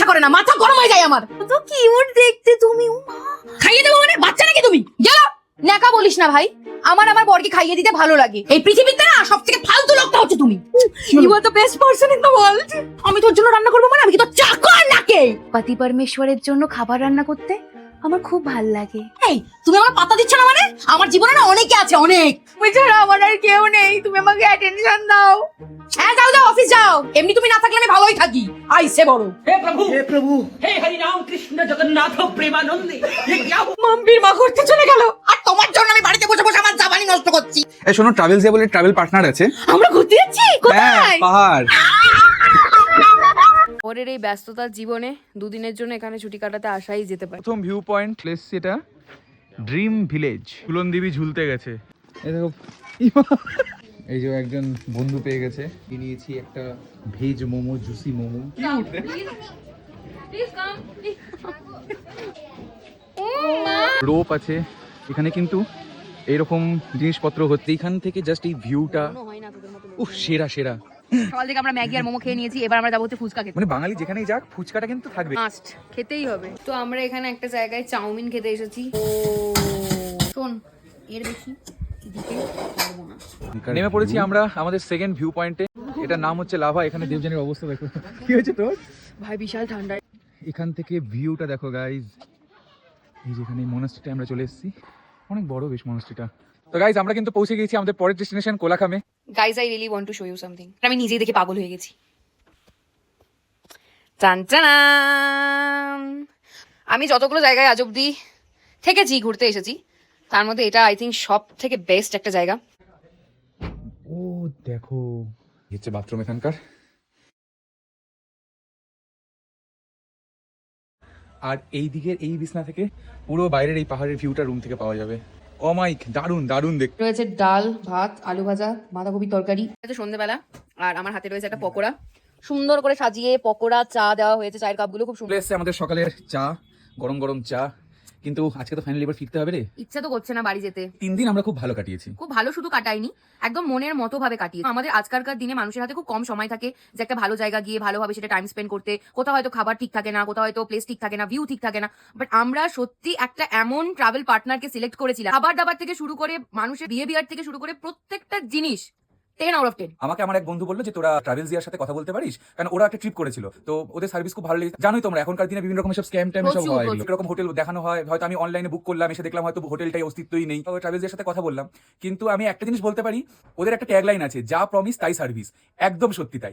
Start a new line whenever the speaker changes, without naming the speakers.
ইচ্ছা করে না, মাথা গরম হয়ে যায় আমার।
তো কিউট দেখতে তুমি।
খাইয়ে দেবো মানে? বাচ্চা নাকি তুমি? গেলো।
ন্যাকা বলিস না ভাই, আমার বরকে খাইয়ে দিতে ভালো লাগে।
এই পৃথিবীতে না সবথেকে ফালতু লোকটা হচ্ছে তুমি।
You are the best person in the world.
আমি তোর জন্য রান্না করবো মানে? আমি কি তোর চাকর নাকি?
পতি পরমেশ্বরের জন্য খাবার রান্না করতে আমার খুব ভাল লাগে।
এই তুমি আমার পাত্তা দিচ্ছ না মানে? আমার জীবনে না অনেকে আছে, অনেক।
বেচারা আমার আর কেউ নেই, তুমি আমাকে অ্যাটেনশন দাও।
হ্যাঁ যাও যাও, অফিস যাও। এমনি তুমি না থাকলে আমি ভালোই থাকি। আইসে বড়।
हे प्रभु हे हरि राम कृष्ण जगन्नाथ प्रेमानंदे ये क्या
মাম্পির মা করতে চলে গেল, আর তোমার জন্য আমি বাড়িতে বসে বসে আমার জাবানি নষ্ট করছি।
এই শোনো, ট্রাভেলস বলে ট্রাভেল পার্টনার আছে।
আমরা ঘুরতে যাচ্ছি।
হ্যাঁ,
কোথায়?
পাহাড়।
পরের এই ব্যস্ততার জীবনে দুদিনের জন্য এখানে ছুটি কাটাতে আসাই যেতে পারে।
প্রথম ভিউ পয়েন্ট প্লেস এটা ড্রিম ভিলেজ। ফুলন দেবী ঝুলতে গেছে। এই দেখো, এই যে একজন বন্ধু পেয়ে গেছে। নিয়েছি একটা veg momo, juicy momo. Rope আছে এখানে, কিন্তু এরকম জিনিসপত্র হচ্ছে। এখান থেকে জাস্ট এই ভিউটা উফ, সেরা সেরা।
সকাল থেকে আমরা ম্যাগি আর মোমো খেয়ে নিয়েছি, এবার আমরা যাবো হচ্ছে ফুচকা খেতে।
মানে বাঙালি যেখানেই যাক ফুচকাটা কিন্তু থাকবে।
মাস্ট খেতেই হবে। তো আমরা এখানে একটা জায়গায় চাউমিন খেতে এসেছি। শোন, এর বেশি দিতে পারবো না।
নেমে পড়েছি আমরা আমাদের সেকেন্ড ভিউ পয়েন্টে। এটার নাম হচ্ছে লাভা। এখানে দেবযানীর অবস্থা দেখো কি হয়েছে তোর।
ভাই বিশাল ঠান্ডা।
এখান থেকে ভিউটা দেখো গাইজ। এই যেখানে মনাস্ট্রিটা আমরা চলে এসেছি, অনেক বড় বেশ মনাস্ট্রিটা। তো গাইজ আমরা কিন্তু পৌঁছে গেছি আমাদের পরের ডেস্টিনেশন কোলাখামে।
Guys I really want to show you something. আমি নিজেই দেখে পাগল হয়ে গেছি। টান টানাম। আমি যতগুলো জায়গায় আজ অব্দি থেকেছি, ঘুরতে এসেছি, তার মধ্যে এটা আই থিঙ্ক সব থেকে বেস্ট একটা জায়গা।
ও দেখো, হচ্ছে বাথরুম এখানকার। আর এই দিকের এই বিছনা থেকে পুরো বাইরের এই পাহাড়ের ভিউটা রুম থেকে পাওয়া যাবে। অমাইক, দারুণ দারুণ দেখতে।
রয়েছে ডাল, ভাত, আলু ভাজা, বাঁধাকপি তরকারি। এটা সন্ধ্যেবেলা, আর আমার হাতে রয়েছে একটা পকোড়া। সুন্দর করে সাজিয়ে পকোড়া, চা দেওয়া হয়েছে। চায়ের কাপগুলো খুব সুন্দর।
চলে এসছে আমাদের সকালের চা, গরম গরম চা। কিন্তু আজকে তো ফাইনালি এবার ফিরতে হবে রে।
ইচ্ছা তো করছে না বাড়ি যেতে।
3 দিন আমরা খুব ভালো কাটিয়েছি।
খুব ভালো শুধু কাটাইনি, একদম মনের মতো ভাবে কাটিয়ে। আমাদের আজকালকার দিনে মানুষের হাতে খুব কম সময় থাকে যে একটা ভালো জায়গা গিয়ে ভালোভাবে সেটা টাইম স্পেন্ড করতে। কোথাও হয়তো খাবার ঠিক থাকে না, কোথাও হয়তো প্লেস ঠিক থাকে না, ভিউ ঠিক থাকে না। বাট আমরা সত্যি একটা এমন ট্রাভেল পার্টনারকে সিলেক্ট করেছিলাম, খাবার দাবার থেকে শুরু করে মানুষের বিহেভিয়ার থেকে শুরু করে প্রত্যেকটা জিনিস 10 out of 10।
আমাকে আমার এক বন্ধু বললো যে তোরা ট্রাভেলসিয়ার সাথে কথা বলতে পারিস, কারণ ওরা একটা ট্রিপ করেছিল। তো ওদের সার্ভিস খুব ভালো লেগেছে। জানোই তোমরা এখনকার দিনে বিভিন্ন রকম সব স্ক্যাম ট্যাম সব হয়, এরকম হোটেল দেখানো হয়। হয়তো আমি অনলাইনে বুক করলাম, এসে দেখলাম হয়তো হোটেলটাই অস্তিত্বই নেই। তো ট্রাভেলসিয়ার সাথে কথা বললাম, কিন্তু আমি একটা জিনিস বলতে পারি, ওদের একটা ট্যাগলাইন আছে, যা প্রমিস তাই সার্ভিস। একদম সত্যি তাই।